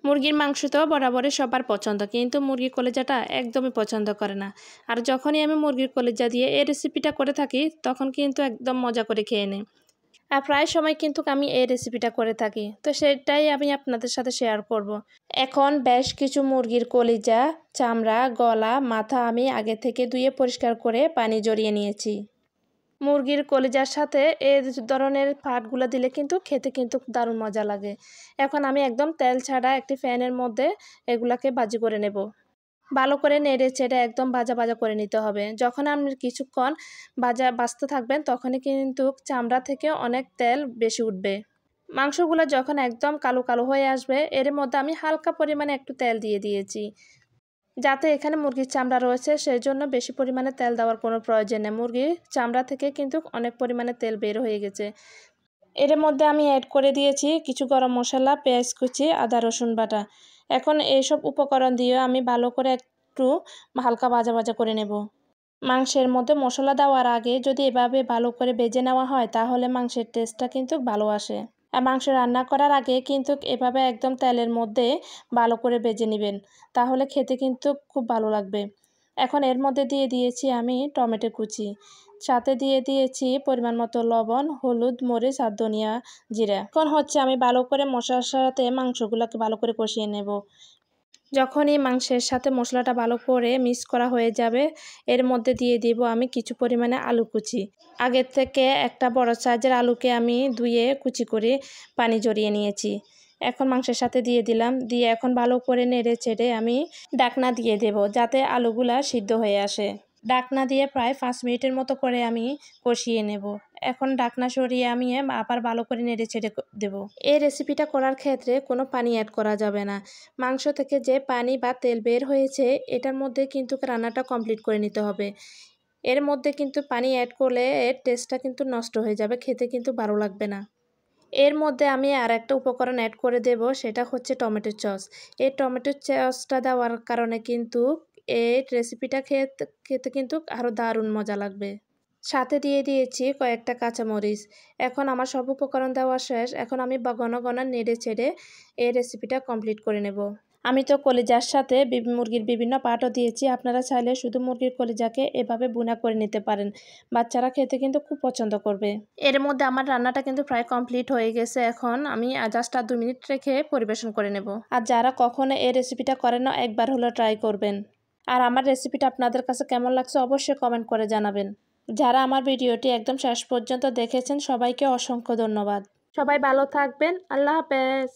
মুরগির মাংস তো বরাবরই সবার পছন্দ, কিন্তু মুরগির কলিজাটা একদমই পছন্দ করে না। আর যখনই আমি মুরগির কলিজা দিয়ে এই রেসিপিটা করে থাকি তখন কিন্তু একদম মজা করে খেয়ে নেই। আর প্রায় সময় কিন্তু আমি এই রেসিপিটা করে থাকি, তো সেটাই আমি আপনাদের সাথে শেয়ার করব। এখন বেশ কিছু মুরগির কলিজা, চামড়া, গলা, মাথা আমি আগে থেকে ধুয়ে পরিষ্কার করে পানি জড়িয়ে নিয়েছি। মুরগির কলিজার সাথে এই ধরনের পার্টগুলো দিলে কিন্তু খেতে কিন্তু দারুণ মজা লাগে। এখন আমি একদম তেল ছাড়া একটি প্যানের মধ্যে এগুলাকে ভাজি করে নেব। ভালো করে নেড়ে চেড়ে একদম ভাজা ভাজা করে নিতে হবে। যখন আপনি কিছুক্ষণ ভাজতে থাকবেন তখনই কিন্তু চামড়া থেকে অনেক তেল বেশি উঠবে। মাংসগুলো যখন একদম কালো কালো হয়ে আসবে এর মধ্যে আমি হালকা পরিমাণে একটু তেল দিয়ে দিয়েছি। যাতে এখানে মুরগির চামড়া রয়েছে সেই জন্য বেশি পরিমাণে তেল দেওয়ার কোনো প্রয়োজন নেই। মুরগির চামড়া থেকে কিন্তু অনেক পরিমাণে তেল বের হয়ে গেছে। এর মধ্যে আমি অ্যাড করে দিয়েছি কিছু গরম মশলা, পেঁয়াজ কুচি, আদা রসুন বাটা। এখন এইসব উপকরণ দিয়ে আমি ভালো করে একটু হালকা ভাজা ভাজা করে নেব। মাংসের মধ্যে মশলা দেওয়ার আগে যদি এভাবে ভালো করে ভেজে নেওয়া হয় তাহলে মাংসের টেস্টটা কিন্তু ভালো আসে। আর মাংস রান্না করার আগে কিন্তু এভাবে একদম তেলের মধ্যে ভালো করে ভেজে নেবেন, তাহলে খেতে কিন্তু খুব ভালো লাগবে। এখন এর মধ্যে দিয়ে দিয়েছি আমি টমেটো কুচি, সাথে দিয়ে দিয়েছি পরিমাণ মতো লবণ, হলুদ, মরিচ আর ধনিয়া জিরা। এখন হচ্ছে আমি ভালো করে মশলার সাথে মাংসগুলোকে ভালো করে কষিয়ে নেব। যখনই মাংসের সাথে মশলাটা ভালো করে মিক্স করা হয়ে যাবে এর মধ্যে দিয়ে দিব আমি কিছু পরিমাণে আলু কুচি। আগের থেকে একটা বড় সাইজের আলুকে আমি ধুয়ে কুচি করে পানি জড়িয়ে নিয়েছি। এখন মাংসের সাথে দিয়ে দিলাম, দিয়ে এখন ভালো করে নেড়ে চেড়ে আমি ঢাকনা দিয়ে দেব যাতে আলুগুলা সিদ্ধ হয়ে আসে। ঢাকনা দিয়ে প্রায় 5 মিনিটের মতো করে আমি কষিয়ে নেব। এখন ঢাকনা সরিয়ে আমি আবার ভালো করে নেড়ে চেড়ে দেব। এই রেসিপিটা করার ক্ষেত্রে কোনো পানি অ্যাড করা যাবে না। মাংস থেকে যে পানি বা তেল বের হয়েছে এটার মধ্যে কিন্তু রান্নাটা কমপ্লিট করে নিতে হবে। এর মধ্যে কিন্তু পানি অ্যাড করলে এর টেস্টটা কিন্তু নষ্ট হয়ে যাবে, খেতে কিন্তু ভালো লাগবে না। এর মধ্যে আমি আর একটা উপকরণ অ্যাড করে দেব, সেটা হচ্ছে টমেটো সস। এই টমেটো সসটা দেওয়ার কারণে কিন্তু এই রেসিপিটা খেতে কিন্তু আরও দারুণ মজা লাগবে। সাথে দিয়ে দিয়েছি কয়েকটা কাঁচামরিচ। এখন আমার সব উপকরণ দেওয়া শেষ। এখন আমি ঘন ঘন নেড়ে চেড়ে এই রেসিপিটা কমপ্লিট করে নেব। আমি তো কলিজার সাথে মুরগির বিভিন্ন পার্টও দিয়েছি, আপনারা চাইলে শুধু মুরগির কলিজাকে এভাবে ভুনা করে নিতে পারেন। বাচ্চারা খেতে কিন্তু খুব পছন্দ করবে। এর মধ্যে আমার রান্নাটা কিন্তু প্রায় কমপ্লিট হয়ে গেছে। এখন আমি জাস্ট আর 2 মিনিট রেখে পরিবেশন করে নেব। আর যারা কখনো এই রেসিপিটা করেন না একবার হলো ট্রাই করবেন। আর আমার রেসিপিটা আপনাদের কাছে কেমন লাগছে অবশ্যই কমেন্ট করে জানাবেন। যারা আমার ভিডিওটি একদম শেষ পর্যন্ত দেখেছেন সবাইকে অসংখ্য ধন্যবাদ। সবাই ভালো থাকবেন। আল্লাহ হাফেজ।